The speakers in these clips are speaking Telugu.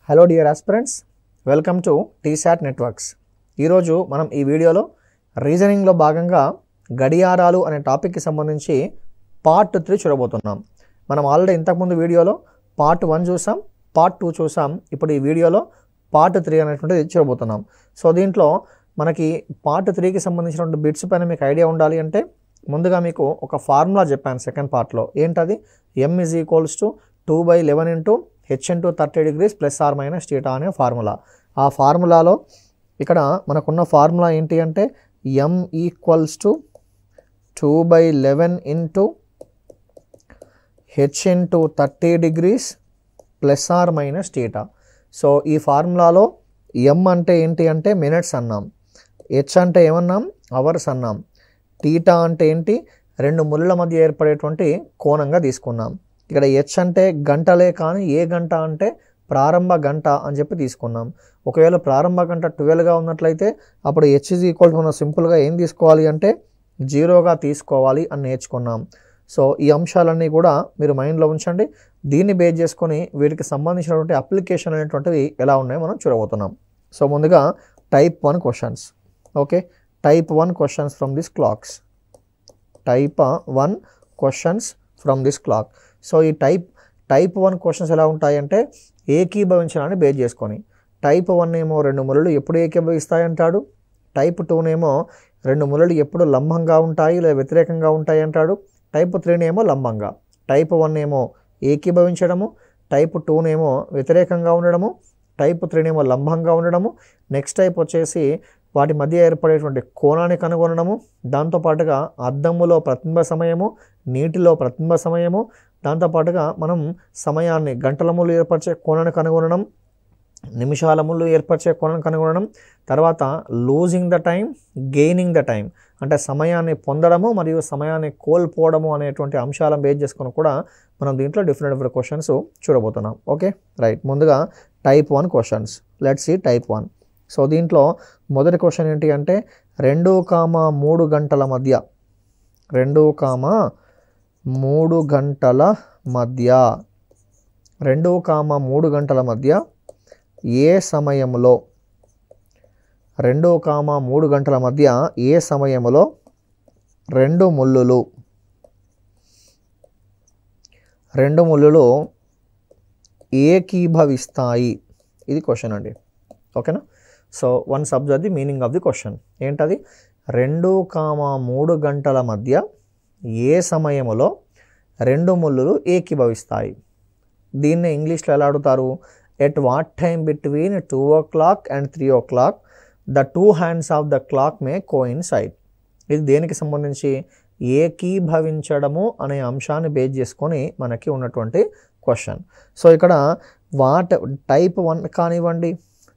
Hello dear aspirants, welcome to T-SAT networks. ఈరోజు మనం ఈ వీడియోలో రీజనింగ్లో భాగంగా గడియారాలు అనే టాపిక్కి సంబంధించి పార్ట్ 3 చూడబోతున్నాం. మనం ఆల్రెడీ ఇంతకుముందు వీడియోలో పార్ట్ 1 చూసాం, పార్ట్ 2 చూసాం. ఇప్పుడు ఈ వీడియోలో పార్ట్ 3 అనేటువంటిది చూడబోతున్నాం. సో దీంట్లో మనకి పార్ట్ 3కి సంబంధించినటువంటి బిట్స్ పైన మీకు ఐడియా ఉండాలి అంటే ముందుగా మీకు ఒక ఫార్ములా చెప్పాను సెకండ్ పార్ట్లో. ఏంటది? m is equals to 2/11 into h into 30 degrees plus or minus theta అనే ఫార్ములా. ఆ ఫార్ములాలో ఇక్కడ మనకున్న ఫార్ములా ఏంటి అంటే m equals to 2/11 into h into 30 degrees plus or minus theta. So ఈ ఫార్ములాలో m అంటే ఏంటి అంటే మినిట్స్ అన్నాం, h అంటే ఏమన్నాం అవర్స్ అన్నాం, టీటా అంటే ఏంటి రెండు ముళ్ళ మధ్య ఏర్పడేటువంటి కోణంగా తీసుకున్నాం. ఇక్కడ h అంటే గంటలే కానీ ఏ గంట అంటే ప్రారంభ గంట అని చెప్పి తీసుకున్నాం. ఒకవేళ ప్రారంభ గంట 12గా ఉన్నట్లయితే అప్పుడు h ఈజ్ ఈక్వల్ టు మనం సింపుల్గా ఏం తీసుకోవాలి అంటే 0గా తీసుకోవాలి అని నేర్చుకున్నాం. సో ఈ అంశాలన్నీ కూడా మీరు మైండ్లో ఉంచండి. దీన్ని బేస్ చేసుకొని వీటికి సంబంధించినటువంటి అప్లికేషన్ అనేటువంటివి ఎలా ఉన్నాయో మనం చూడబోతున్నాం. సో ముందుగా type 1 questions. Okay, type 1 questions from this clocks. Type 1 questions from this clock. So ఈ టైప్ 1 క్వశ్చన్స్ ఎలా ఉంటాయంటే ఏకీభవించడాన్ని బేస్ చేసుకొని. టైప్ 1 ఏమో రెండు ముళ్ళు ఎప్పుడు ఏకీభవిస్తాయి అంటాడు. టైప్ 2నేమో రెండు ముళ్ళు ఎప్పుడు లంబంగా ఉంటాయి లేదా వ్యతిరేకంగా ఉంటాయి అంటాడు. టైప్ 3నేమో లంబంగా. టైప్ 1 ఏమో ఏకీభవించడము, టైప్ 2నేమో వ్యతిరేకంగా ఉండడము, టైప్ 3నేమో లంబంగా ఉండడము. నెక్స్ట్ టైప్ వచ్చేసి వాటి మధ్య ఏర్పడేటువంటి కోణాన్ని కనుగొనడము, దాంతోపాటుగా అద్దములో ప్రతిబింబ సమయము, నీటిలో ప్రతిబింబ సమయము, దాంతోపాటుగా మనం సమయాన్ని గంటల ముళ్ళు ఏర్పరిచే కోణాన్ని కనుగొనడం, నిమిషాల ముళ్ళు ఏర్పరిచే కోణాన్ని కనుగొనడం, తర్వాత losing the time, gaining the time అంటే సమయాన్ని పొందడము మరియు సమయాన్ని కోల్పోవడము అనేటువంటి అంశాలను బేస్ చేసుకొని కూడా మనం దీంట్లో డిఫరెంట్ క్వశ్చన్స్ చూడబోతున్నాం. ఓకే రైట్, ముందుగా type 1 questions. Let's C type 1. So దీంట్లో మొదటి క్వశ్చన్ ఏంటి అంటే 2,3 గంటల మధ్య 2,3 గంటల మధ్య 2,3 గంటల మధ్య ఏ సమయంలో 2,3 గంటల మధ్య ఏ సమయంలో రెండు ముళ్ళులు ఏకీభవిస్తాయి? ఇది క్వశ్చన్ అండి. ఓకేనా? So one observe the meaning of the question. ఏంటది? 2,3 గంటల మధ్య ఏ సమయంలో రెండు ముళ్ళులు ఏకీభవిస్తాయి? దీన్ని ఇంగ్లీష్లో ఎలా అడుగుతారు? At what time between 2 o'clock and 3 o'clock the two hands of the clock May coincide. ఇది దేనికి సంబంధించి? ఏకీభవించడము అనే అంశాన్ని బేస్ చేసుకొని మనకి ఉన్నటువంటి క్వశ్చన్. సో ఇక్కడ టైప్ 1 కానివ్వండి,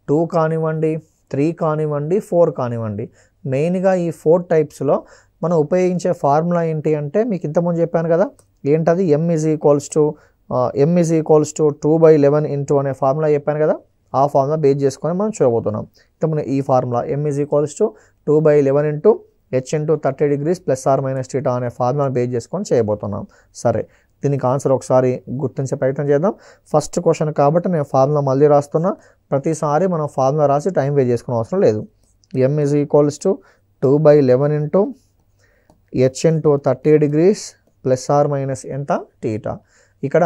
2 కానివ్వండి, 3 కానివ్వండి, 4 కానివ్వండి, మెయిన్గా ఈ 4 టైప్స్లో మనం ఉపయోగించే ఫార్ములా ఏంటి అంటే మీకు ఇంతకుముందు చెప్పాను కదా, ఏంటది? m is equals to 2/11 into అనే ఫార్ములా చెప్పాను కదా, ఆ ఫార్ములా బేస్ చేసుకొని మనం చూడబోతున్నాం. ఇంతకుముందు ఈ formula m is equals to 2/11 into h into 30 degrees plus or minus theta అనే ఫార్ములా బేస్ చేసుకొని చేయబోతున్నాం. సరే, దీనికి ఆన్సర్ ఒకసారి గుర్తించే ప్రయత్నం చేద్దాం. ఫస్ట్ క్వశ్చన్ కాబట్టి నేను ఫార్ములా మళ్ళీ రాస్తున్నా. ప్రతిసారి మనం ఫార్ములా రాసి టైం వేస్ట్ చేసుకునే అవసరం లేదు. m is equals to 2/11 into h into 30 degrees plus or minus ఎంత? టీటా. ఇక్కడ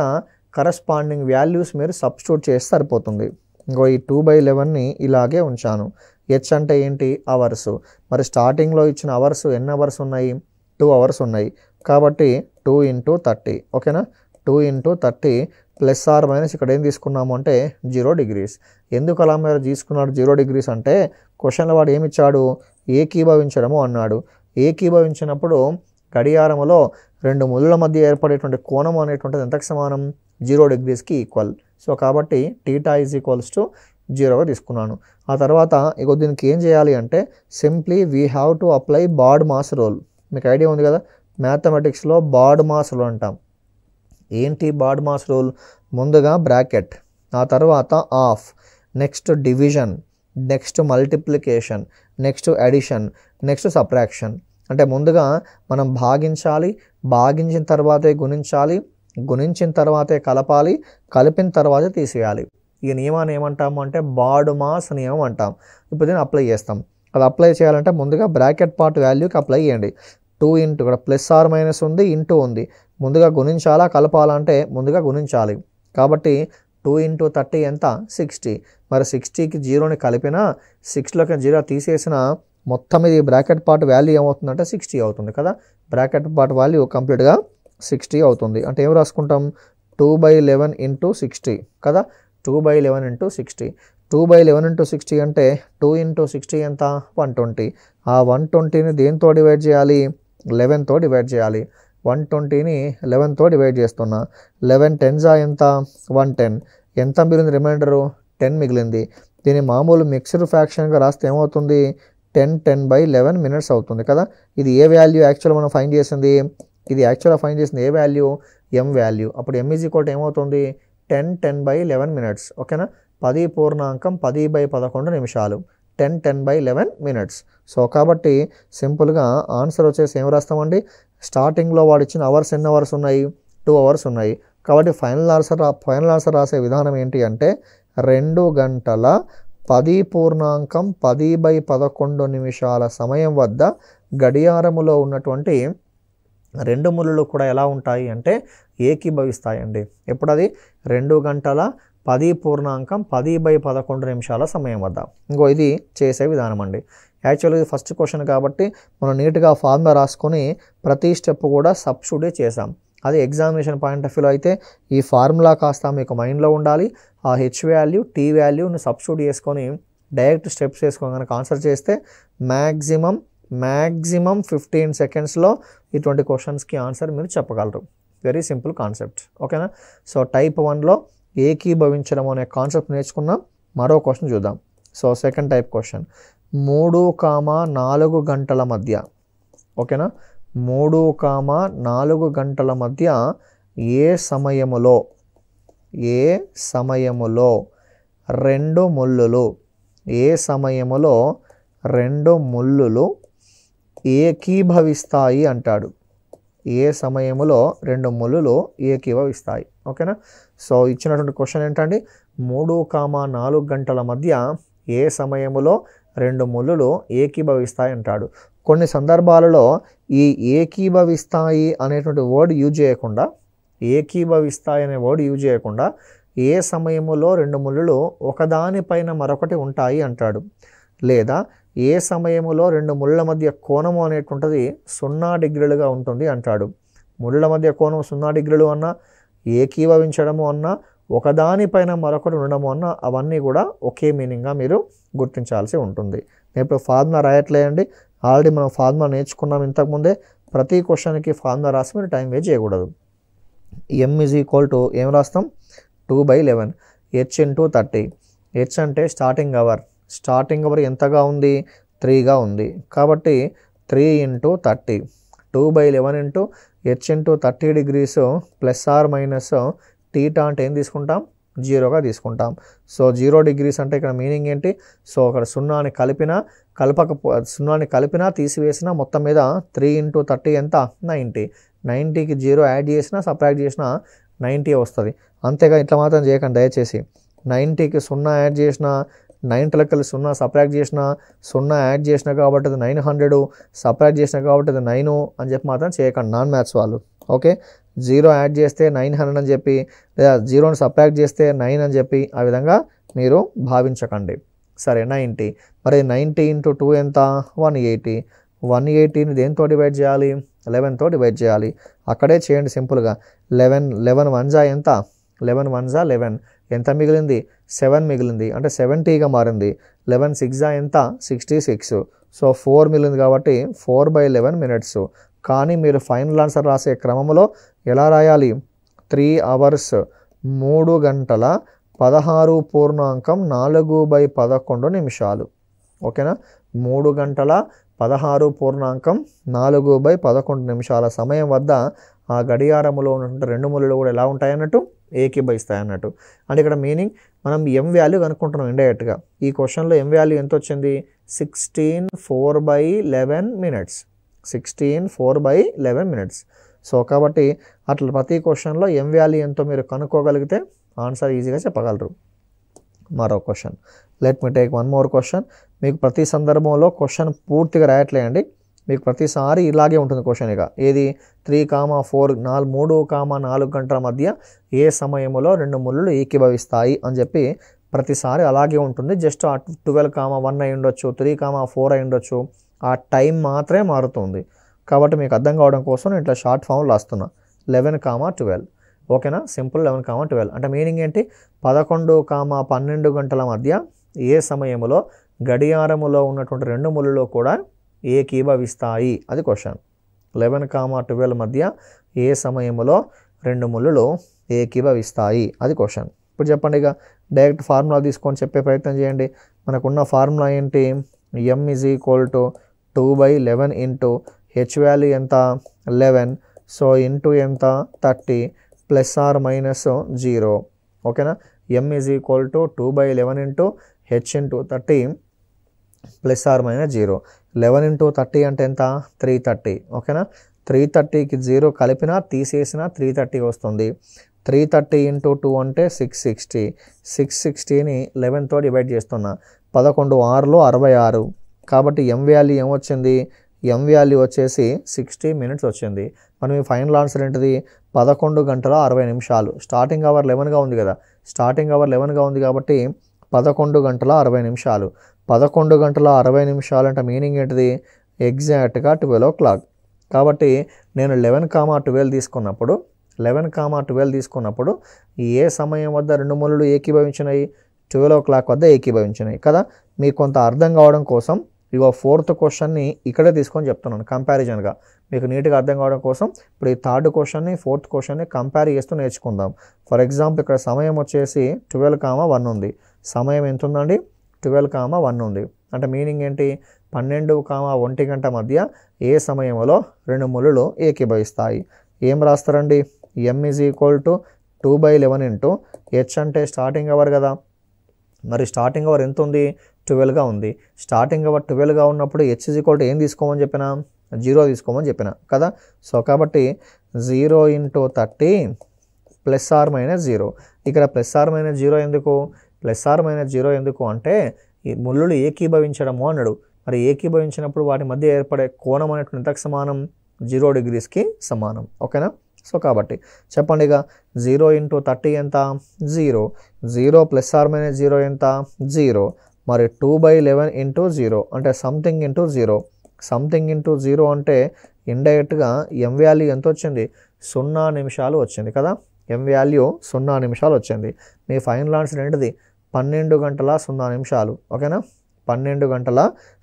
కరస్పాండింగ్ వాల్యూస్ మీరు సబ్స్టిట్యూట్ చేస్తే సరిపోతుంది. ఇంకో ఈ 2/11ని ఇలాగే ఉంచాను. h అంటే ఏంటి? అవర్స్. మరి స్టార్టింగ్లో ఇచ్చిన అవర్స్ ఎన్ని అవర్స్ ఉన్నాయి? 2 అవర్స్ ఉన్నాయి. కాబట్టి 2 into 30. ఓకేనా? 2 into 30 ప్లస్ ఆర్ మైనస్ ఇక్కడ ఏం తీసుకున్నాము అంటే 0 degrees. ఎందుకు అలా మీరు తీసుకున్నాడు 0 degrees అంటే క్వశ్చన్లో వాడు ఏమి ఇచ్చాడు? ఏకీభవించడము అన్నాడు. ఏకీభవించినప్పుడు గడియారములో రెండు ముళ్ళ మధ్య ఏర్పడేటువంటి కోణం అనేటువంటిది ఎంతకు సమానం? 0 degreesకి ఈక్వల్. సో కాబట్టి టీటా ఈజ్ ఈక్వల్స్ టు 0గా తీసుకున్నాను. ఆ తర్వాత ఇక దీనికి ఏం చేయాలి అంటే simply we have to apply BODMAS rule. మీకు ఐడియా ఉంది కదా, మ్యాథమెటిక్స్లో బాడ్ మాస్ రూల్ అంటాం. ఏంటి బాడ్ మాస్ రూల్? ముందుగా బ్రాకెట్, ఆ తర్వాత of, next division, next multiplication, next addition, next subtraction. అంటే ముందుగా మనం భాగించాలి, భాగించిన తర్వాతే గుణించాలి, గుణించిన తర్వాతే కలపాలి, కలిపిన తర్వాతే తీసేయాలి. ఈ నియమాన్ని ఏమంటాము అంటే బాడుమాస్ నియమం అంటాం. ఇప్పుడు దీన్ని అప్లై చేస్తాం. అది అప్లై చేయాలంటే ముందుగా బ్రాకెట్ పార్ట్ వాల్యూకి అప్లై చేయండి. 2 ఇంటూ ఇక్కడ ప్లస్ ఆర్ మైనస్ ఉంది, ఇంటూ ఉంది. ముందుగా గుణించాలా కలపాలంటే ముందుగా గుణించాలి. కాబట్టి 2 ఇంటూ 30 ఎంత 60. మరి 60కి 0ని కలిపినా 6లోకి 0 తీసేసిన మొత్తం ఇది బ్రాకెట్ పార్ట్ వాల్యూ ఏమవుతుందంటే 60 అవుతుంది కదా. బ్రాకెట్ పార్ట్ వాల్యూ కంప్లీట్గా 60 అవుతుంది. అంటే ఏం రాసుకుంటాం 2/11 ఇంటూ 60 కదా. 2/11 ఇంటూ 60. 2/11 ఇంటూ 60 అంటే 2 ఇంటూ 60 ఎంత 120. ఆ 120ని దేంతో డివైడ్ చేయాలి 11తో డివైడ్ చేయాలి. 120ని 11తో డివైడ్ చేస్తున్నా. 11 10s ఎంత 110. ఎంత మిగిలింది రిమైండరు 10 మిగిలింది. దీని మామూలు మిక్స్డ్ ఫ్రాక్షన్గా రాస్తే ఏమవుతుంది 10/11 మినిట్స్ అవుతుంది కదా. ఇది ఏ వాల్యూ యాక్చువల్ మనం ఫైండ్ చేసింది, ఇది యాక్చువల్గా ఫైండ్ చేసింది ఏ వాల్యూ m వాల్యూ. అప్పుడు m ఈజ్ ఈక్వల్ టు ఏమవుతుంది 10/11 మినిట్స్. ఓకేనా. 10/11 నిమిషాలు 10/11 మినిట్స్. సో కాబట్టి సింపుల్గా ఆన్సర్ వచ్చేసి ఏం రాస్తామండి, స్టార్టింగ్లో వాడు ఇచ్చిన అవర్స్ ఎన్ని అవర్స్ ఉన్నాయి 2 అవర్స్ ఉన్నాయి. కాబట్టి ఫైనల్ ఆన్సర్ రాసే విధానం ఏంటి అంటే 2 గంటల 10/11 నిమిషాల సమయం వద్ద గడియారములో ఉన్నటువంటి 2 ముళ్ళు కూడా ఎలా ఉంటాయి అంటే ఏకీభవిస్తాయండి. ఎప్పుడు అది 2 గంటల 10/11 నిమిషాల సమయం వద్ద. ఇంకో ఇది చేసే విధానం అండి. యాక్చువల్గా ఇది ఫస్ట్ క్వశ్చన్ కాబట్టి మనం నీట్గా ఫార్ములా రాసుకొని ప్రతి స్టెప్ కూడా సబ్స్టిట్యూట్ చేసాం. అది ఎగ్జామినేషన్ పాయింట్ ఆఫ్ వ్యూలో అయితే ఈ ఫార్ములా కాస్త మీకు మైండ్లో ఉండాలి. ఆ హెచ్ వాల్యూ టీ వాల్యూని సబ్స్టిట్యూట్ చేసుకొని డైరెక్ట్ స్టెప్స్ వేసుకొని కనుక ఆన్సర్ చేస్తే మ్యాక్సిమం 15 సెకండ్స్లో ఇటువంటి క్వశ్చన్స్కి ఆన్సర్ మీరు చెప్పగలరు. Very simple concept. ఓకేనా. సో టైప్ 1లో ఏకీభవించడం అనే కాన్సెప్ట్ నేర్చుకున్నాం. మరో క్వశ్చన్ చూద్దాం. సో సెకండ్ టైప్ క్వశ్చన్ 3,4 గంటల మధ్య. ఓకేనా. 3,4 గంటల మధ్య ఏ సమయములో 2 ముళ్ళులు ఏకీభవిస్తాయి అంటాడు. ఏ సమయంలో 2 ముళ్ళులు ఏకీభవిస్తాయి. ఓకేనా. సో ఇచ్చినటువంటి క్వశ్చన్ ఏంటండి 3,4 గంటల మధ్య ఏ సమయంలో 2 ముళ్ళులు ఏకీభవిస్తాయి అంటాడు. కొన్ని సందర్భాలలో ఈ ఏకీభవిస్తాయి అనేటువంటి వర్డ్ యూజ్ చేయకుండా ఏ సమయంలో 2 ముళ్ళులు ఒకదానిపైన మరొకటి ఉంటాయి అంటాడు. లేదా ఏ సమయంలో 2 ముళ్ళ మధ్య కోణము అనేటువంటిది 0 డిగ్రీలుగా ఉంటుంది అంటాడు. ముళ్ళ మధ్య కోణం 0 డిగ్రీలు అన్నా, ఏకీభవించడము అన్నా, ఒకదానిపైన మరొకటి ఉండడము అన్నా అవన్నీ కూడా ఒకే మీనింగ్గా మీరు గుర్తించాల్సి ఉంటుంది. నేను ఇప్పుడు ఫార్ములా రాయట్లేదండి. ఆల్రెడీ మనం ఫార్ములా నేర్చుకున్నాం ఇంతకుముందే. ప్రతి క్వశ్చన్కి ఫార్ములా రాసి మీరు టైం వేస్ట్ చేయకూడదు. m ఈజ్ ఈక్వల్ టు ఏం రాస్తాం 2/11 h ఇంటూ 30. h అంటే స్టార్టింగ్ అవర్ ఎంతగా ఉంది 3గా ఉంది. కాబట్టి 3 into 30 2/11 into h into 30 degrees plus or minus theta అంటే ఏం తీసుకుంటాం 0గా తీసుకుంటాం. సో 0 డిగ్రీస్ అంటే ఇక్కడ మీనింగ్ ఏంటి, సో అక్కడ 0ని కలిపినా తీసివేసినా మొత్తం మీద 3 ఇంటూ 30 ఎంత 90. 90కి 0 యాడ్ చేసినా సబ్ట్రాక్ట్ చేసినా 90 వస్తుంది. అంతేగా ఇట్లా మాత్రం చేయకండి దయచేసి. 90కి 0 యాడ్ చేసినా 90 0 సబ్ట్రాక్ట్ చేసిన 0 యాడ్ చేసిన కాబట్టి అది 900, సబ్ట్రాక్ట్ చేసిన కాబట్టి అది 9 అని చెప్పి మాత్రం చేయకండి నాన్ మ్యాథ్స్ వాళ్ళు. ఓకే. 0 యాడ్ చేస్తే 900 అని చెప్పి, లేదా 0ని సబ్ట్రాక్ట్ చేస్తే 9 అని చెప్పి ఆ విధంగా మీరు భావించకండి. సరే 90. మరి 90 ఇంటూ 2 ఎంత 180. 180ని దేంతో డివైడ్ చేయాలి 11తో డివైడ్ చేయాలి. అక్కడే చేయండి సింపుల్గా. 11 1 ఎంత 11 ఎంత మిగిలింది 7 మిగిలింది, అంటే 70గా మారింది. 11 6 ఎంత 66. సో 4 మిగిలింది కాబట్టి 4/11 మినిట్స్. కానీ మీరు ఫైనల్ ఆన్సర్ రాసే క్రమంలో ఎలా రాయాలి 3 అవర్స్ 3 గంటల 16.4/11 నిమిషాలు. ఓకేనా. 3 గంటల 16.4/11 నిమిషాల సమయం వద్ద ఆ గడియారములో ఉన్నటువంటి 2 ముళ్ళు కూడా ఎలా ఉంటాయి అన్నట్టు ఏకీభవిస్తాయి అన్నట్టు. అంటే ఇక్కడ మీనింగ్ మనం m వాల్యూ కనుక్కుంటున్నాం ఇండైరెక్ట్గా. ఈ క్వశ్చన్లో m వాల్యూ ఎంత వచ్చింది 16/4/11 మినిట్స్. 16/4/11 మినిట్స్. సో కాబట్టి అట్లా ప్రతి క్వశ్చన్లో m వాల్యూ ఎంతో మీరు కనుక్కోగలిగితే ఆన్సర్ ఈజీగా చెప్పగలరు. మరో question. Let me take one more question. మీకు ప్రతి సందర్భంలో క్వశ్చన్ పూర్తిగా రాయట్లేండి, మీకు ప్రతిసారి ఇలాగే ఉంటుంది క్వశ్చన్. ఇక ఏది 3,4 3,4 గంటల మధ్య ఏ సమయంలో రెండు ముళ్ళు ఏకీభవిస్తాయి అని చెప్పి ప్రతిసారి అలాగే ఉంటుంది. జస్ట్ 12,1 అయి ఉండొచ్చు, 3,4 అయి ఉండొచ్చు, ఆ టైం మాత్రమే మారుతుంది. కాబట్టి మీకు అర్థం కావడం కోసం నేను ఇట్లా షార్ట్ ఫామ్ రాస్తున్నా 11,12. ఓకేనా, సింపుల్ 11,12 అంటే మీనింగ్ ఏంటి, 11,12 గంటల మధ్య ఏ సమయంలో గడియారములో ఉన్నటువంటి రెండు ముళ్ళు కూడా ఏకీభవిస్తాయి, అది క్వశ్చన్. 11,12 మధ్య ఏ సమయంలో రెండు ముళ్ళు ఏకీభవిస్తాయి, అది క్వశ్చన్. ఇప్పుడు చెప్పండి, ఇక డైరెక్ట్ ఫార్ములా తీసుకొని చెప్పే ప్రయత్నం చేయండి. మనకున్న ఫార్ములా ఏంటి, m = 2/11 ఇంటూ హెచ్ వాల్యూ ఎంత 11, సో ఇంటూ ఎంత 30 ±0. ఓకేనా, m = 2/11 into H into 30 ±0. 11 into 30 అంటే ఎంత 330. ఓకేనా, 330కి 0 కలిపినా తీసేసినా 330 వస్తుంది. 330 ఇంటూ 2 అంటే 660. 660ని 11తో డివైడ్ చేస్తున్నా, 11 6లో 66. కాబట్టి m వాల్యూ ఏమొచ్చింది, m వాల్యూ వచ్చేసి 60 minutes వచ్చింది. మనం ఈ ఫైనల్ ఆన్సర్ ఏంటిది, 11 గంటల 60 నిమిషాలు. స్టార్టింగ్ అవర్ 11గా ఉంది కదా, స్టార్టింగ్ అవర్ 11గా ఉంది కాబట్టి 11 గంటల 60 నిమిషాలు. 11 గంటల 60 నిమిషాలు అంటే మీనింగ్ ఏంటిది, ఎగ్జాక్ట్గా 12 o'clock. కాబట్టి నేను 11,12 తీసుకున్నప్పుడు 11,12 తీసుకున్నప్పుడు ఏ సమయం వద్ద రెండు ముళ్ళు ఏకీభవించినాయి, 12 o'clock వద్ద ఏకీభవించినాయి కదా. మీకు కొంత అర్థం కావడం కోసం ఇగో 4th క్వశ్చన్ని ఇక్కడే తీసుకొని చెప్తున్నాను కంపారిజన్గా, మీకు నీట్గా అర్థం కావడం కోసం. ఇప్పుడు ఈ 3rd క్వశ్చన్ని 4th క్వశ్చన్ని కంపేర్ చేస్తూ నేర్చుకుందాం. ఫర్ ఎగ్జాంపుల్ ఇక్కడ సమయం వచ్చేసి 12,1 ఉంది. సమయం ఎంత ఉందండి, 12,1 ఉంది. అంటే మీనింగ్ ఏంటి, 12,1 గంట మధ్య ఏ సమయంలో రెండు ముళ్ళు ఏకీభవిస్తాయి. ఏం రాస్తారండి, m = 2/11 ఇంటూ హెచ్ అంటే స్టార్టింగ్ అవర్ కదా, మరి స్టార్టింగ్ అవర్ ఎంత ఉంది 12గా ఉంది. స్టార్టింగ్ అవర్ 12గా ఉన్నప్పుడు హెచ్ = ఏం తీసుకోమని చెప్పినా, 0 తీసుకోమని చెప్పిన కదా. సో కాబట్టి 0 ఇంటూ 30 ±0. ఇక్కడ ±0 ఎందుకు, ±0 ఎందుకు అంటే ఈ ముళ్ళు ఏకీభవించడము అన్నాడు. మరి ఏకీభవించినప్పుడు వాటి మధ్య ఏర్పడే కోణం అనేటువంటి ఎంతకు సమానం, 0 degreesకి సమానం. ఓకేనా, సో కాబట్టి చెప్పండి, ఇక 0 ఇంటూ 30 ఎంత 0, 0 ±0 ఎంత 0, మరి 2/11 ఇంటూ 0 అంటే సంథింగ్ ఇంటూ 0. సంథింగ్ ఇంటూ 0 అంటే ఇండైరెక్ట్గా m వాల్యూ ఎంత వచ్చింది, 0 నిమిషాలు వచ్చింది కదా. m వాల్యూ 0 నిమిషాలు వచ్చింది. మీ ఫైనల్ ఆన్సర్ ఏంటిది, 12 గంటల 0 నిమిషాలు. ఓకేనా, 12 గంటల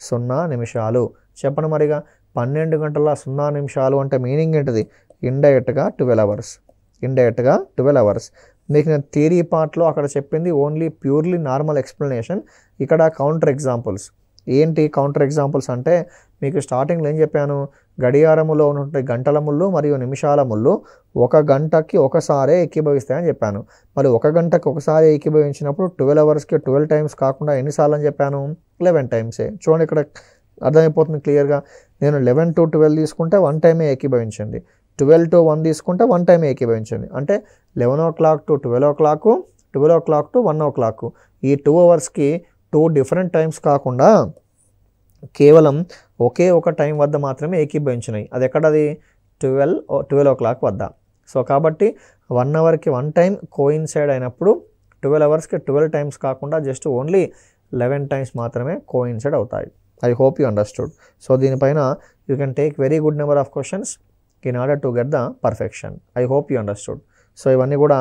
0 నిమిషాలు. చెప్పండి మరిగా 12 గంటల 0 నిమిషాలు అంటే మీనింగ్ ఏంటిది, ఇండైరెక్ట్గా 12 hours. ఇండైరెక్ట్గా 12 hours. మీకు నేను థియరీ పార్ట్లో అక్కడ చెప్పింది ఓన్లీ ప్యూర్లీ నార్మల్ ఎక్స్ప్లెనేషన్. ఇక్కడ కౌంటర్ ఎగ్జాంపుల్స్. ఏంటి కౌంటర్ ఎగ్జాంపుల్స్ అంటే, మీకు స్టార్టింగ్లో ఏం చెప్పాను, గడియారములో ఉన్నటువంటి గంటల ముళ్ళు మరియు నిమిషాల ముళ్ళు 1 గంటకి ఒకసారి ఏకీభవిస్తాయని చెప్పాను. మరి 1 గంటకి ఒకసారి ఏకీభవించినప్పుడు 12 hours-కి 12 times కాకుండా ఎన్నిసార్లు అని చెప్పాను, 11 times. చూడండి ఇక్కడ అర్థమైపోతుంది క్లియర్గా. నేను 11 to 12 తీసుకుంటే 1 time ఏకీభవించండి, 12 to 1 తీసుకుంటే 1 time ఏకీభవించండి. అంటే 11 o'clock to 12 o'clock, 12 o'clock to 1 o'clock. ఈ 2 hours-కి 2 different times కాకుండా కేవలం ఒకే ఒక టైం వద్ద మాత్రమే ఏకీభవించినాయి. అది ఎక్కడది, 12 o'clock వద్ద. సో కాబట్టి 1 hour-కి 1 time కోయిన్సైడ్ అయినప్పుడు 12 hours-కి 12 times కాకుండా జస్ట్ ఓన్లీ 11 times మాత్రమే కోయిన్సైడ్ అవుతాయి. I hope you understood. So దీనిపైన you can take very good number of questions in order to get the perfection. I hope you understood. So ఇవన్నీ కూడా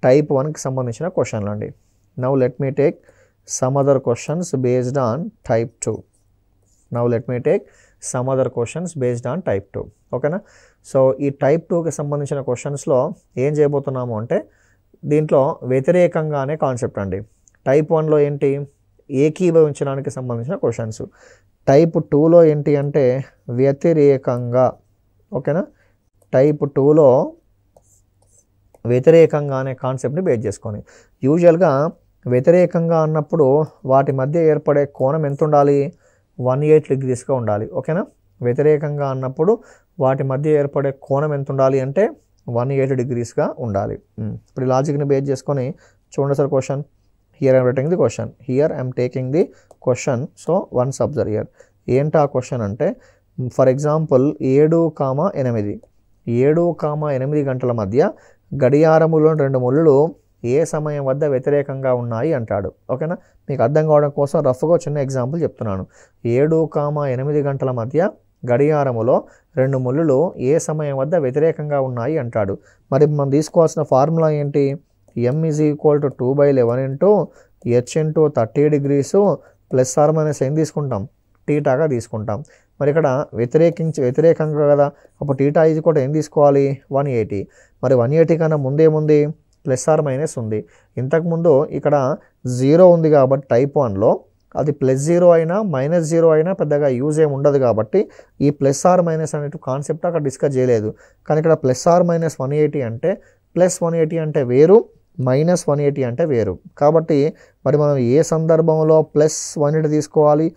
టైప్ 1కి సంబంధించిన క్వశ్చన్లు అండి. Now let me take some other questions based on type 2. Now let me take some other questions based on type 2. ఓకేనా. సో ఈ టైప్ 2కి సంబంధించిన క్వశ్చన్స్లో ఏం చేయబోతున్నాము అంటే, దీంట్లో వ్యతిరేకంగానే కాన్సెప్ట్ అండి. టైప్ 1లో ఏంటి, ఏకీభవించడానికి సంబంధించిన క్వశ్చన్స్. టైప్ 2లో ఏంటి అంటే వ్యతిరేకంగా. ఓకేనా, టైప్ 2లో వ్యతిరేకంగా అనే కాన్సెప్ట్ని బేస్ చేసుకొని, యూజువల్గా వ్యతిరేకంగా అన్నప్పుడు వాటి మధ్య ఏర్పడే కోణం ఎంత ఉండాలి, 180 degreesగా ఉండాలి. ఓకేనా, వ్యతిరేకంగా అన్నప్పుడు వాటి మధ్య ఏర్పడే కోణం ఎంత ఉండాలి అంటే 180 degreesగా ఉండాలి. ఇప్పుడు లాజిక్ని బేస్ చేసుకొని చూడండి sir question. Here I'm writing the question, here I'm taking the question. So once observe here. ఏంటి ఆ క్వశ్చన్ అంటే, ఫర్ ఎగ్జాంపుల్ 7,8 7,8 గంటల మధ్య గడియారములోని 2 ముళ్ళు ఏ సమయం వద్ద వ్యతిరేకంగా ఉన్నాయి అంటాడు. ఓకేనా, మీకు అర్థం కావడం కోసం రఫ్గా చిన్న ఎగ్జాంపుల్ చెప్తున్నాను. 7,8 గంటల మధ్య గడియారములో 2 ముళ్ళు ఏ సమయం వద్ద వ్యతిరేకంగా ఉన్నాయి అంటాడు. మరి మనం తీసుకోవాల్సిన ఫార్ములా ఏంటి? m = 2/11 into h into 30 degrees plus or minus ఏం తీసుకుంటాం? టీటాగా తీసుకుంటాం. మరి ఇక్కడ వ్యతిరేకంగా కదా, అప్పుడు టీటా ఈజ్ కూడా ఏం తీసుకోవాలి? 180. మరి 180 కన్నా ముందేముంది? ప్లస్ ఆర్ మైనస్ ఉంది. ఇంతకుముందు ఇక్కడ 0 ఉంది కాబట్టి టైప్ 1లో అది +0 అయినా -0 అయినా పెద్దగా యూజ్ ఏమి ఉండదు కాబట్టి ఈ ప్లస్ ఆర్ మైనస్ అనే కాన్సెప్ట్ అక్కడ డిస్కస్ చేయలేదు. కానీ ఇక్కడ ప్లస్ ఆర్ మైనస్ 180 అంటే +180 అంటే వేరు, -180 అంటే వేరు. కాబట్టి మరి మనం ఏ సందర్భంలో +180 తీసుకోవాలి,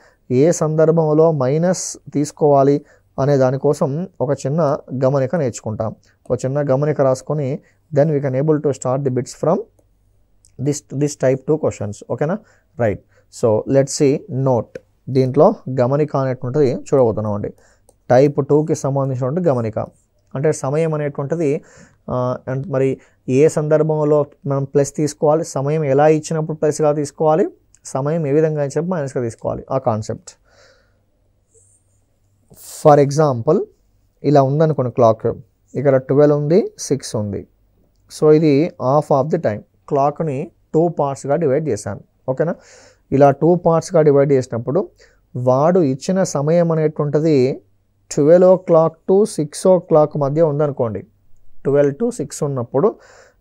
ఏ సందర్భంలో మైనస్ తీసుకోవాలి అనే దానికోసం ఒక చిన్న గమనిక నేర్చుకుంటాం. ఒక చిన్న గమనిక రాసుకొని then we can able to start the bits from this type 2 questions. ఓకేనా, right. So let's see note. దీంట్లో గమనిక అనేటువంటిది చూడబోతున్నాం అండి. టైప్ 2కి సంబంధించినటువంటి గమనిక అంటే సమయం అనేటువంటిది మరి ఏ సందర్భంలో మనం ప్లస్ తీసుకోవాలి, సమయం ఎలా ఇచ్చినప్పుడు ప్లస్గా తీసుకోవాలి, సమయం ఏ విధంగా ఇచ్చినప్పుడు మైనస్గా తీసుకోవాలి, ఆ కాన్సెప్ట్. ఫర్ ఎగ్జాంపుల్ ఇలా ఉందనుకోండి, క్లాక్ ఇక్కడ 12 ఉంది, 6 ఉంది. సో ఇది హాఫ్ ఆఫ్ ది టైం. క్లాక్ని 2 పార్ట్స్గా డివైడ్ చేశాను. ఓకేనా, ఇలా 2 పార్ట్స్గా డివైడ్ చేసినప్పుడు వాడు ఇచ్చిన సమయం అనేటువంటిది 12 o'clock to 6 o'clock మధ్య ఉందనుకోండి. 12 to 6 ఉన్నప్పుడు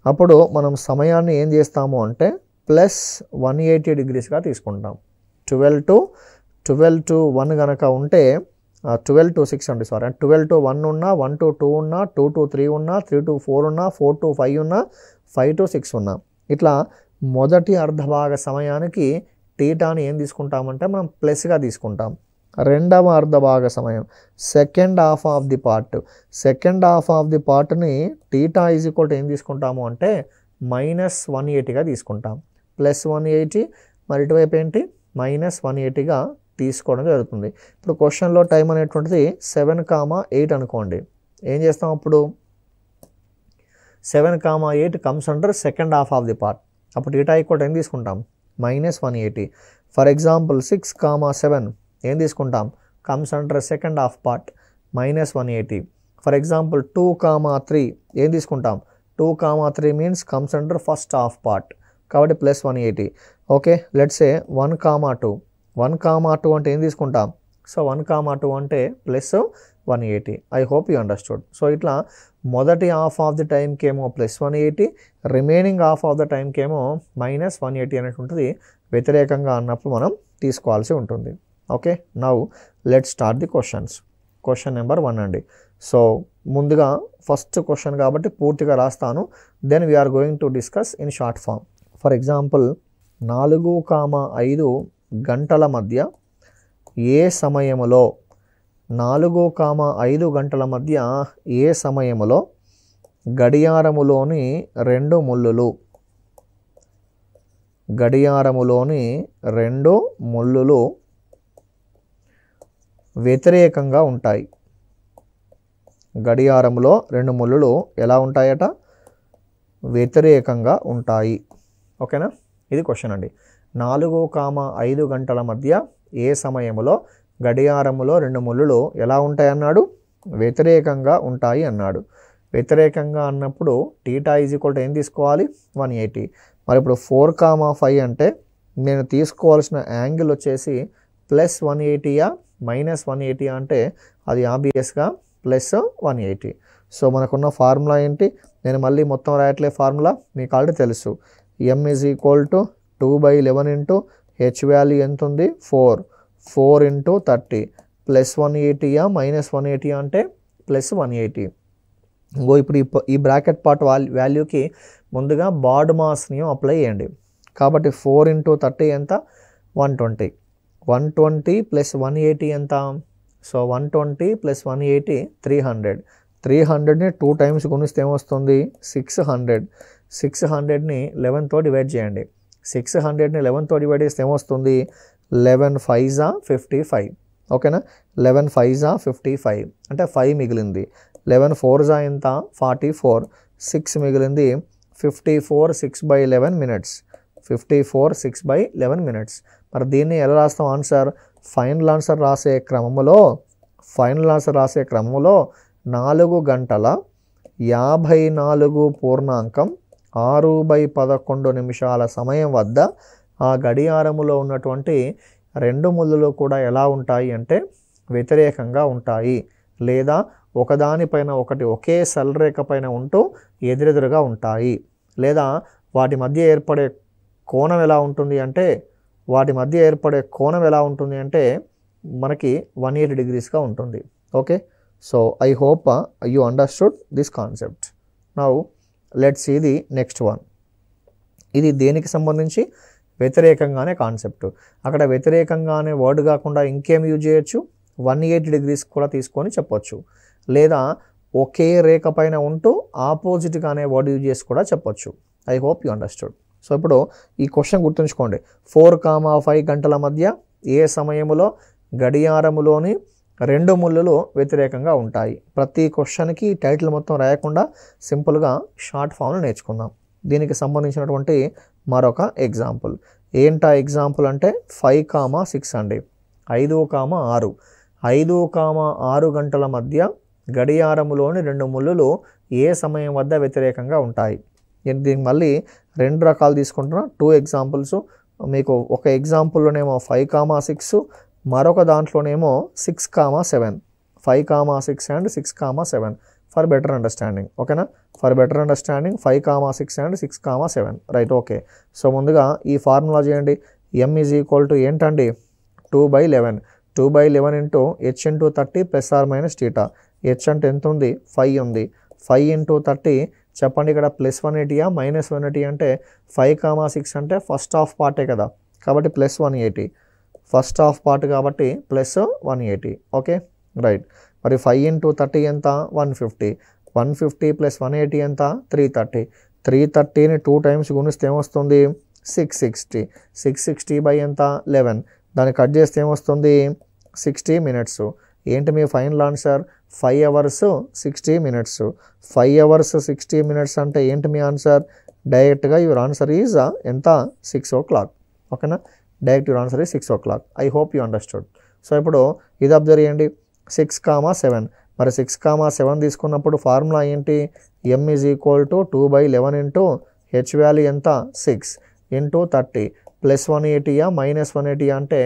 అప్పుడు మనం సమయాన్ని ఏం చేస్తాము అంటే +180 degreesగా తీసుకుంటాం. 12 to 1 కనుక ఉంటే 12 to 6 అండి, సారీ, 12 to 1 ఉన్నా, 1 to 2 ఉన్నా, 2 to 3 ఉన్నా, 3 to 4 ఉన్నా, 4 to 5 ఉన్నా, 5 to 6 ఉన్నా, ఇట్లా మొదటి అర్ధభాగ సమయానికి టీటాని ఏం తీసుకుంటామంటే మనం ప్లస్గా తీసుకుంటాం. రెండవ అర్ధభాగ సమయం సెకండ్ హాఫ్ ఆఫ్ ది పార్ట్ని టీటా ఈజ్ ఈక్వల్ టు ఏం తీసుకుంటాము అంటే -180గా తీసుకుంటాం. +180 మరి ఇటువైపు ఏంటి -180గా తీసుకోవడం జరుగుతుంది. ఇప్పుడు క్వశ్చన్లో టైం అనేటువంటిది 7,8 అనుకోండి. ఏం చేస్తాం అప్పుడు? 7,8 comes under second half of the part. అప్పుడు టీటా ఈక్వల్ టు ఏం తీసుకుంటాం? -180. ఫర్ ఎగ్జాంపుల్ 6,7 ఏం తీసుకుంటాం? Comes under second half part, -180. For example 2,3 ఏం తీసుకుంటాం? 2,3 means comes under first half part, కాబట్టి +180. ఓకే, లెట్స్ సే 1,2 అంటే ఏం తీసుకుంటాం? సో 1,2 అంటే +180. I hope you understood. So ఇట్లా మొదటి హాఫ్ ఆఫ్ ది టైంకి ఏమో +180, రిమైనింగ్ హాఫ్ ఆఫ్ ద టైంకి ఏమో -180 అనేటువంటిది వ్యతిరేకంగా అన్నప్పుడు మనం తీసుకోవాల్సి ఉంటుంది. Okay, now let's start the questions. Question number 1 అండి. సో ముందుగా ఫస్ట్ క్వశ్చన్ కాబట్టి పూర్తిగా రాస్తాను, then we are going to discuss in short form. For example 4,5 గంటల మధ్య ఏ సమయములో 4,5 గంటల మధ్య ఏ సమయములో గడియారములోని 2 ముళ్ళులు వ్యతిరేకంగా ఉంటాయి. గడియారములో 2 ముళ్ళులు ఎలా ఉంటాయట? వ్యతిరేకంగా ఉంటాయి. ఓకేనా, ఇది క్వశ్చన్ అండి. 4,5 గంటల మధ్య ఏ సమయంలో గడియారములో 2 ముళ్ళులు ఎలా ఉంటాయి అన్నాడు? వ్యతిరేకంగా ఉంటాయి అన్నాడు. వ్యతిరేకంగా అన్నప్పుడు టీటా ఈజ్ ఈక్వల్ టు ఏం తీసుకోవాలి? 180. మరి ఇప్పుడు 4,5 అంటే నేను తీసుకోవాల్సిన యాంగిల్ వచ్చేసి +180 -180 అంటే అది ఆబ్వియస్గా +180. సో మనకున్న ఫార్ములా ఏంటి? నేను మళ్ళీ మొత్తం రాయట్లే, ఫార్ములా మీకు ఆల్రెడీ తెలుసు. m = 2/11 ఇంటూ h వాల్యూ ఎంత ఉంది? 4 ఇంటూ 30 +180 -180 అంటే +180. ఇంకో ఇప్పుడు ఈ బ్రాకెట్ పార్ట్ వాల్యూకి ముందుగా బాడ్ మాస్ నియమం అప్లై చేయండి. కాబట్టి 4 ఇంటూ 30 ఎంత? 120. 120 + 180 ఎంత? సో 120 + 180 300. 300ని 2 times గుణిస్తే ఏమొస్తుంది? 600. 600ని 11తో డివైడ్ చేయండి. 600ని 11తో డివైడ్ చేస్తే ఏమొస్తుంది 11 5s 55 ఓకేనా 11 5s 55 అంటే 5 మిగిలింది 11 4s ఎంత 44 6 మిగిలింది 54 6/11 మినిట్స్ 54 6/11 మినిట్స్ మరి దీన్ని ఎలా రాస్తాం ఆన్సర్ ఫైనల్ ఆన్సర్ రాసే క్రమంలో 4 గంటల 54.6/11 నిమిషాల సమయం వద్ద ఆ గడియారములో ఉన్నటువంటి రెండు ముళ్ళులు కూడా ఎలా ఉంటాయి అంటే వ్యతిరేకంగా ఉంటాయి లేదా ఒకదానిపైన ఒకటి ఒకే సరళరేఖ పైన ఉంటూ ఎదురెదురుగా ఉంటాయి లేదా వాటి మధ్య ఏర్పడే కోణం ఎలా ఉంటుంది అంటే మనకి 180 degreesగా ఉంటుంది okay so I hope you understood this concept now let's see the next one ఇది దేనికి సంబంధించి వ్యతిరేకంగానే కాన్సెప్ట్ అక్కడ వ్యతిరేకంగానే వర్డ్ కాకుండా ఇంకేం యూజ్ చేయొచ్చు 180 degrees కూడా తీసుకొని చెప్పొచ్చు లేదా ఒకే రేఖ పైన ఉంటూ ఆపోజిట్గానే వర్డ్ యూజ్ చేసి కూడా చెప్పొచ్చు I hope you understood so ఇప్పుడు ఈ క్వశ్చన్ గుర్తుంచుకోండి 4-5 గంటల మధ్య ఏ సమయంలో గడియారములోని రెండు ముళ్ళులు వ్యతిరేకంగా ఉంటాయి ప్రతి క్వశ్చన్కి టైటిల్ మొత్తం రాయకుండా సింపుల్గా షార్ట్ ఫామ్ను నేర్చుకుందాం దీనికి సంబంధించినటువంటి మరొక ఎగ్జాంపుల్ ఏంటా ఎగ్జాంపుల్ అంటే 5-6 అండి 5-6 5-6 గంటల మధ్య గడియారములోని రెండు ముళ్ళులు ఏ సమయం వద్ద వ్యతిరేకంగా ఉంటాయి దీనికి మళ్ళీ రెండు రకాలు తీసుకుంటున్నా 2 ఎగ్జాంపుల్స్ మీకు ఒక ఎగ్జాంపుల్లోనేమో 5-6 మరొక దాంట్లోనేమో 6-7 5-6 అండ్ 6-7 ఫర్ బెటర్ అండర్స్టాండింగ్ ఓకేనా for better understanding 5-6 and 6-7 right okay so ముందుగా ఈ ఫార్ములా చేయండి m ఈజ్ ఈక్వల్ టు ఏంటండి 2/11 into h into 30 plus or minus theta h అంటే ఎంత ఉంది 5 ఉంది 5 ఇంటూ 30 చెప్పండి ఇక్కడ ప్లస్ 180 మైనస్ 180 అంటే 5-6 అంటే ఫస్ట్ హాఫ్ పార్టే కదా కాబట్టి ప్లస్ 180 ఫస్ట్ హాఫ్ పార్ట్ కాబట్టి ప్లస్ 180 ఓకే రైట్ మరి 5 ఇంటూ 30 ఎంత 150 ప్లస్ 180 ఎంత 330ని 2 times గుణిస్తే ఏమొస్తుంది 660 బై ఎంత 11 దాన్ని కట్ చేస్తే ఏమొస్తుంది 60 minutes ఏంటి మీ final answer 5 hours 60 minutes 5 hours 60 minutes అంటే ఏంటి మీ ఆన్సర్ డైరెక్ట్గా యువర్ ఆన్సర్ ఈజ్ ఎంత 6 o'clock ఓకేనా direct your answer is 6 o'clock I hope you understood so ఇప్పుడు ఇది అబ్జర్వ్ చేయండి 6-7 మరి 6-7 తీసుకున్నప్పుడు ఫార్ములా ఏంటి m is equal to 2/11 into H value ఎంత 6 ఇంటూ 30 ప్లస్ 180 మైనస్ 180 అంటే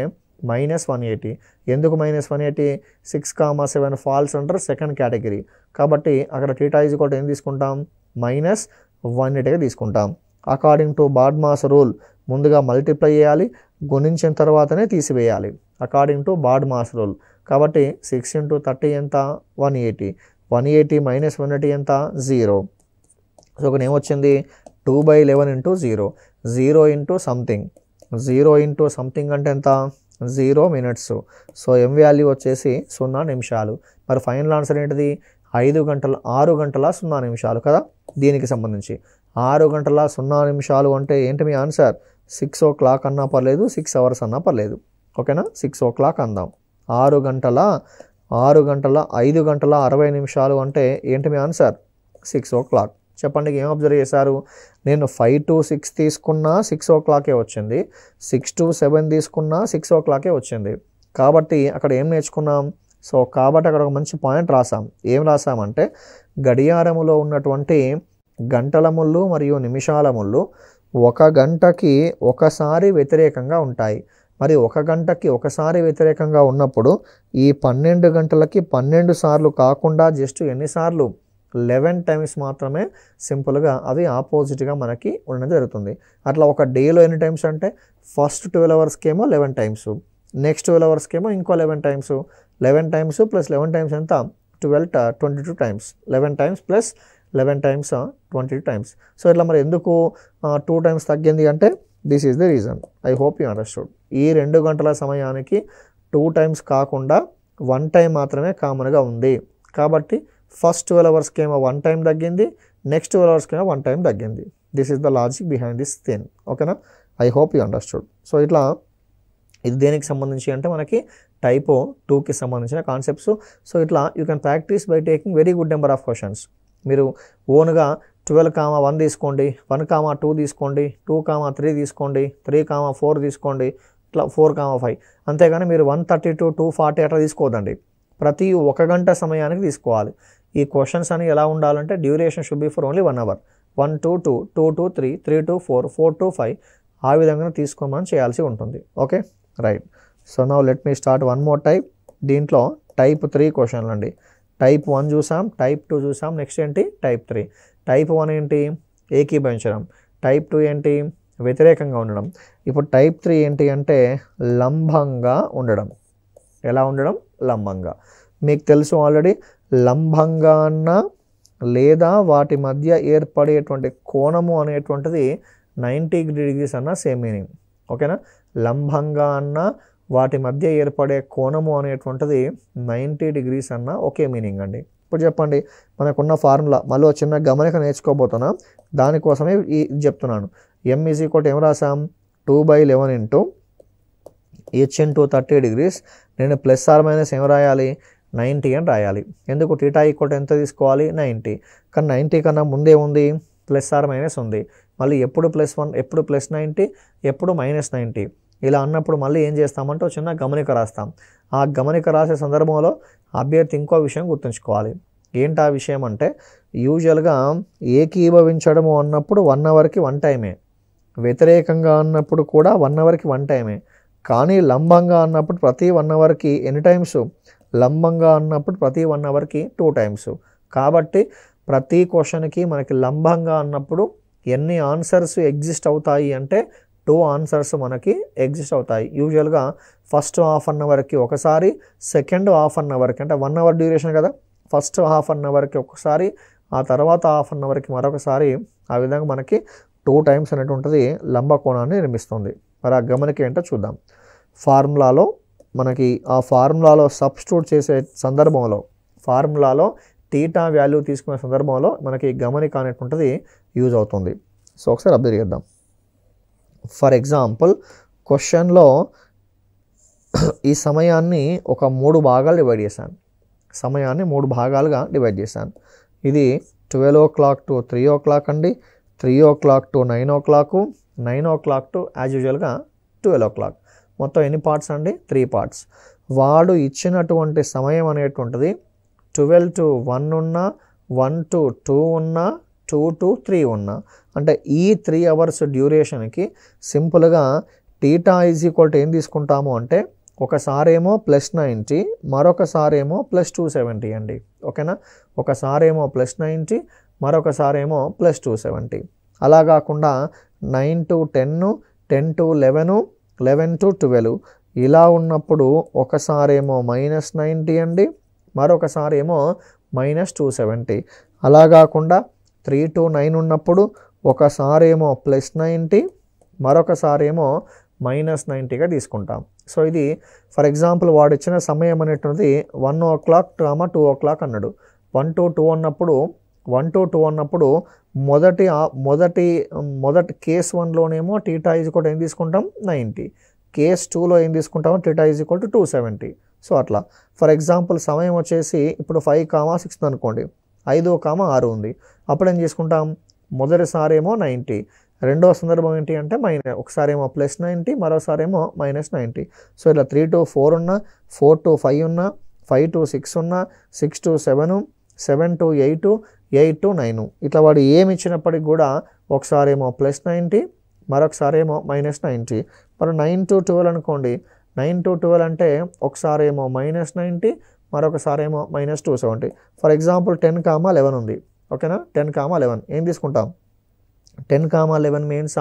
మైనస్ 180 ఎందుకు minus 180 6-7 falls under second category కాబట్టి అక్కడ టీటా ఈజ్ ఈక్వల్ టు ఏం తీసుకుంటాం మైనస్ 180గా తీసుకుంటాం అకార్డింగ్ టు బాడ్మాస్ రూల్ ముందుగా మల్టిప్లై చేయాలి గుణించిన తర్వాతనే తీసివేయాలి అకార్డింగ్ టు బాడ్మాస్ రూల్ కాబట్టి 6 ఇంటూ 30 ఎంత 180 మైనస్ 180 ఎంత 0 సో ఇక్కడ ఏమొచ్చింది 2/11 ఇంటూ 0 ఇంటూ సంథింగ్ అంటే ఎంత 0 minutes సో m వాల్యూ వచ్చేసి 0 నిమిషాలు మరి ఫైనల్ ఆన్సర్ ఏంటిది 6 గంటల 0 నిమిషాలు కదా దీనికి సంబంధించి 6 గంటల 0 నిమిషాలు అంటే ఏంటి మీ ఆన్సర్ 6 o'clock అన్నా పర్లేదు 6 hours అన్నా పర్లేదు ఓకేనా 6 o'clock అందాం 6 గంటల 5 గంటల 60 నిమిషాలు అంటే ఏంటి మీ ఆన్సర్ 6 o'clock చెప్పండి ఏం అబ్జర్వ్ చేశారు నేను 5 to 6 తీసుకున్నా 6 o'clock వచ్చింది 6 to 7 తీసుకున్నా 6 o'clock వచ్చింది కాబట్టి అక్కడ ఏం నేర్చుకున్నాం సో కాబట్టి అక్కడ ఒక మంచి పాయింట్ రాసాం ఏం రాసామంటే గడియారములో ఉన్నటువంటి గంటల ముళ్ళు మరియు నిమిషాల ముళ్ళు ఒక గంటకి ఒకసారి వ్యతిరేకంగా ఉంటాయి మరి ఒక గంటకి ఒకసారి వ్యతిరేకంగా ఉన్నప్పుడు ఈ 12 గంటలకి 12 సార్లు కాకుండా జస్ట్ ఎన్నిసార్లు 11 times మాత్రమే సింపుల్గా అవి ఆపోజిట్గా మనకి ఉండడం జరుగుతుంది అట్లా ఒక డేలో ఎన్ని టైమ్స్ అంటే ఫస్ట్ 12 hours ఏమో 11 times నెక్స్ట్ 12 hours ఏమో ఇంకో 11 times 11 times ప్లస్ 11 times ఎంత 22 times 11 times plus 11 times 22 times so ఇట్లా మరి ఎందుకు 2 times తగ్గింది అంటే this is the reason I hope you understood ఈ 2 గంటల సమయానికి 2 times కాకుండా 1 time మాత్రమే కామన్గా ఉంది కాబట్టి ఫస్ట్ 12 hours ఏమో 1 time తగ్గింది నెక్స్ట్ 12 hours ఏమో 1 time తగ్గింది this is the logic behind this thing ఓకేనా I hope you understood. So ఇట్లా ఇది దేనికి సంబంధించి అంటే మనకి టైప్ 2కి సంబంధించిన కాన్సెప్ట్స్. సో ఇట్లా you can practice by taking very good number of questions. మీరు ఓన్గా 12,1 తీసుకోండి, 1,2 తీసుకోండి, 2,3 తీసుకోండి, 3,4 తీసుకోండి, ఇట్లా 4,5. అంతేగాని మీరు 132, 240 అట్లా తీసుకోవద్దండి. ప్రతి 1 గంట సమయానికి తీసుకోవాలి. ఈ క్వశ్చన్స్ అని ఎలా ఉండాలంటే duration should be for only 1 hour. 1 to 2, 2 to 3, 3 to 4, 4 to 5 ఆ విధంగా తీసుకోమని చేయాల్సి ఉంటుంది. Okay right. So now let మీ స్టార్ట్ వన్ మోర్ టైప్. దీంట్లో టైప్ 3 క్వశ్చన్లు అండి. టైప్ 1 చూసాం, టైప్ 2 చూసాం, నెక్స్ట్ ఏంటి టైప్ 3. టైప్ 1 ఏంటి ఏకీభవించడం, టైప్ 2 ఏంటి వ్యతిరేకంగా ఉండడం. ఇప్పుడు టైప్ 3 ఏంటి అంటే లంబంగా ఉండడం. ఎలా ఉండడం? లంబంగా. మీకు తెలుసు ఆల్రెడీ లంబంగా అన్న లేదా వాటి మధ్య ఏర్పడేటువంటి కోణము అనేటువంటిది 90 degrees అన్న సేమ్ మీనింగ్. ఓకేనా? లంబంగా అన్న వాటి మధ్య ఏర్పడే కోణము అనేటువంటిది 90 degrees అన్న ఒకే మీనింగ్ అండి. ఇప్పుడు చెప్పండి, మనకున్న ఫార్ములా మళ్ళీ చిన్న గమనిక నేర్చుకోబోతున్నాం, దానికోసమే ఇది చెప్తున్నాను. m ఈజ్ ఈక్వల్ ఏం రాసాం? 2/11 ఇంటూ h ఇంటూ 30 degrees. నేను ప్లస్ ఆర్ మైనస్ ఏం రాయాలి? 90 అని రాయాలి. ఎందుకు? θ ఈక్వల్ ఎంత తీసుకోవాలి? 90. కానీ 90 కన్నా ముందే ఉంది ప్లస్ ఆర్ మైనస్ ఉంది. మళ్ళీ ఎప్పుడు +1, ఎప్పుడు +90, ఎప్పుడు -90 ఇలా అన్నప్పుడు మళ్ళీ ఏం చేస్తామంటే ఒక చిన్న గమనిక రాస్తాం. ఆ గమనిక రాసే సందర్భంలో అభ్యర్థి ఇంకో విషయం గుర్తుంచుకోవాలి. ఏంటి ఆ విషయం అంటే యూజువల్గా ఏకీభవించడము అన్నప్పుడు 1 hourకి 1 టైమే, వ్యతిరేకంగా అన్నప్పుడు కూడా 1 hourకి 1 టైమే. కానీ లంబంగా అన్నప్పుడు ప్రతి 1 hourకి ఎన్ని టైమ్స్? లంబంగా అన్నప్పుడు ప్రతి 1 hourకి 2 టైమ్స్. కాబట్టి ప్రతి క్వశ్చన్కి మనకి లంబంగా అన్నప్పుడు ఎన్ని ఆన్సర్స్ ఎగ్జిస్ట్ అవుతాయి అంటే 2 ఆన్సర్స్ మనకి ఎగ్జిస్ట్ అవుతాయి. యూజువల్గా ఫస్ట్ హాఫ్ అన్ అవర్కి ఒకసారి, సెకండ్ హాఫ్ అన్ అవర్కి, అంటే 1 hour డ్యూరేషన్ కదా, ఫస్ట్ హాఫ్ అన్ అవర్కి ఒకసారి, ఆ తర్వాత హాఫ్ అన్ అవర్కి మరొకసారి. ఆ విధంగా మనకి 2 టైమ్స్ అనేటువంటిది లంబకోణాన్ని నిర్మిస్తుంది. మరి ఆ గమనిక ఏంటో చూద్దాం. ఫార్ములాలో మనకి ఆ ఫార్ములాలో సబ్స్టిట్యూట్ చేసే సందర్భంలో, ఫార్ములాలో తీటా వాల్యూ తీసుకునే సందర్భంలో మనకి గమనిక అనేటువంటిది యూజ్ అవుతుంది. సో ఒకసారి అబ్జర్వ్ చేద్దాం. ఫర్ ఎగ్జాంపుల్ క్వశ్చన్లో ఈ సమయాన్ని ఒక 3 భాగాలు డివైడ్ చేశాను. సమయాన్ని 3 భాగాలుగా డివైడ్ చేశాను. ఇది 12 o'clock to 3 o'clock అండి, 3 o'clock to 9 o'clock, 9 o'clock to as యూజువల్గా 12 o'clock. మొత్తం ఎన్ని పార్ట్స్ అండి? 3 parts. వాడు ఇచ్చినటువంటి సమయం అనేటువంటిది 12 to 1 ఉన్నా, 1 to 2 ఉన్నా, 2 to 3 ఉన్నా, అంటే ఈ 3 hours డ్యూరేషన్కి సింపుల్గా θ ఈజ్ ఈక్వల్ టు ఏం తీసుకుంటాము అంటే ఒకసారేమో +90, మరొకసారేమో +270 అండి. ఓకేనా? ఒకసారేమో +90, మరొకసారేమో +270. అలా కాకుండా 9 to 10, 10 to 11, 11 to 12 ఇలా ఉన్నప్పుడు ఒకసారేమో -90 అండి, మరొకసారేమో -270. అలా కాకుండా 3 to 9 ఉన్నప్పుడు ఒకసారేమో +90, మరొకసారేమో -90గా తీసుకుంటాం. సో ఇది ఫర్ ఎగ్జాంపుల్ వాడు ఇచ్చిన సమయం అనేటువంటిది 1 o'clock, 2 o'clock అన్నాడు. 1 to 2 అన్నప్పుడు, 1 to 2 అన్నప్పుడు మొదటి కేస్ 1లోనేమో θ ఈజ్ ఈక్వల్ ఏం తీసుకుంటాం? 90. కేస్ 2లో ఏం తీసుకుంటామో θ ఈజ్ ఈక్వల్ టు 270. సో అట్లా ఫర్ ఎగ్జాంపుల్ సమయం వచ్చేసి ఇప్పుడు 5,6 అనుకోండి, 5,6 ఉంది. అప్పుడు ఏం చేసుకుంటాం? మొదటిసారేమో 90, రెండవ సందర్భం ఏంటి అంటే ఒకసారేమో +90, మరోసారేమో -90. సో ఇలా 3 to 4 ఉన్నా, 4 to 5 ఉన్నా, 5 to 6 ఉన్నా, 6 to 7, 7 to 8, 8 to 9 ఇట్లా వాడు ఏమి ఇచ్చినప్పటికి కూడా ఒకసారేమో +90, మరొకసారేమో -90. మరి 9 to 12 అనుకోండి, 9 to 12 అంటే ఒకసారేమో -90, మరొకసారేమో -270. ఫర్ ఎగ్జాంపుల్ 10,11 ఉంది. ఓకేనా? 10,11 ఏం తీసుకుంటాం? 10,11 means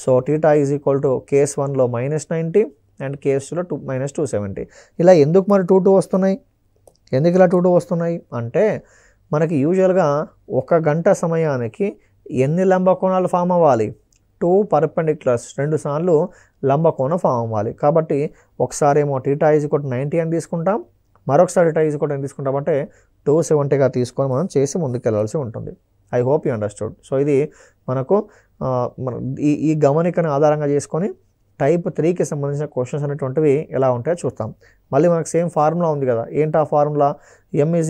so θ is equal to case 1లో -90 అండ్ కేస్ 2లో -270. ఇలా ఎందుకు మరి 2 వస్తున్నాయి? ఎందుకు ఇలా 2 వస్తున్నాయి అంటే మనకి యూజువల్గా 1 గంట సమయానికి ఎన్ని లంబకోణాలు ఫామ్ అవ్వాలి? 2 పర్పెండిక్యులర్స్, 2 సార్లు లంబకోణం ఫామ్ అవ్వాలి. కాబట్టి ఒకసారేమో θ ఈజ్ ఈక్వల్ టు 90 అని తీసుకుంటాం, మరొకసారి θ ఈజ్ ఈక్వల్ టు తీసుకుంటాం అంటే 270గా తీసుకొని మనం చేసి ముందుకెళ్లాల్సి ఉంటుంది. I hope you understood. So ఇది మనకు మన ఈ గమనికను ఆధారంగా చేసుకొని టైప్ 3కి సంబంధించిన క్వశ్చన్స్ అనేటువంటివి ఎలా ఉంటాయో చూస్తాం. మళ్ళీ మనకు సేమ్ ఫార్ములా ఉంది కదా, ఏంటి ఆ formula? m =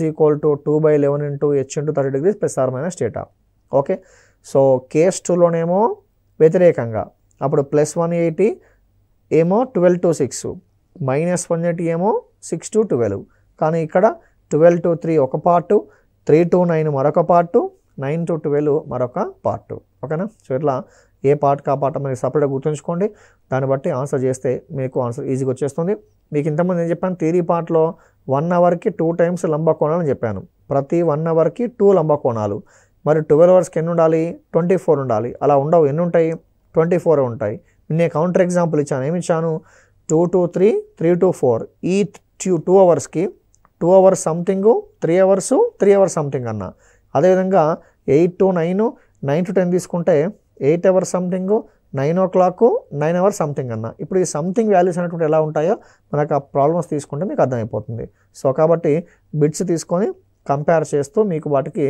2/11 × h × 30 degrees ± θ. Okay, so case 2లోనేమో వ్యతిరేకంగా, అప్పుడు +180 ఏమో 12 to 6, -180 ఏమో 6 to 12. కానీ ఇక్కడ 12 to 3 ఒక పార్టు, 3 to 9 మరొక పార్టు, 9 to 12 మరొక పార్టు. ఓకేనా? సో ఇట్లా ఏ పార్ట్ ఆ పార్ట్ మనకి సపరేట్గా గుర్తుంచుకోండి. దాన్ని బట్టి ఆన్సర్ చేస్తే మీకు ఆన్సర్ ఈజీగా వచ్చేస్తుంది. మీకు ఇంతకుముందు నేను చెప్పాను థియరీ పార్ట్లో 1 అవర్కి 2 times లంబకోణాలు అని చెప్పాను. ప్రతి 1 అవర్కి 2 లంబకోణాలు. మరి 12 అవర్స్కి ఎన్ని ఉండాలి? 24 ఉండాలి. అలా ఉండవు. ఎన్ని ఉంటాయి? 24 ఉంటాయి. నేను కౌంటర్ ఎగ్జాంపుల్ ఇచ్చాను. ఏమి ఇచ్చాను? 2 to 3, 3 to 4. ఈ 2 అవర్స్కి 2 hours something, 3 hours 3 hours something అన్న. అదేవిధంగా 8 to 9, 9 to 10 తీసుకుంటే 8 hours something, 9 o'clock 9 hours something అన్న. ఇప్పుడు ఈ సంథింగ్ వాల్యూస్ అనేటువంటి ఎలా ఉంటాయో మనకు ఆ ప్రాబ్లమ్స్ తీసుకుంటే మీకు అర్థమైపోతుంది. సో కాబట్టి బిట్స్ తీసుకొని కంపేర్ చేస్తూ మీకు వాటికి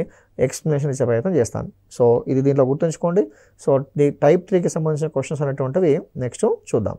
ఎక్స్ప్లెనేషన్ ఇచ్చే ప్రయత్నం చేస్తాను. సో ఇది దీంట్లో గుర్తుంచుకోండి. సో టైప్ 3కి సంబంధించిన క్వశ్చన్స్ అనేటువంటివి నెక్స్ట్ చూద్దాం.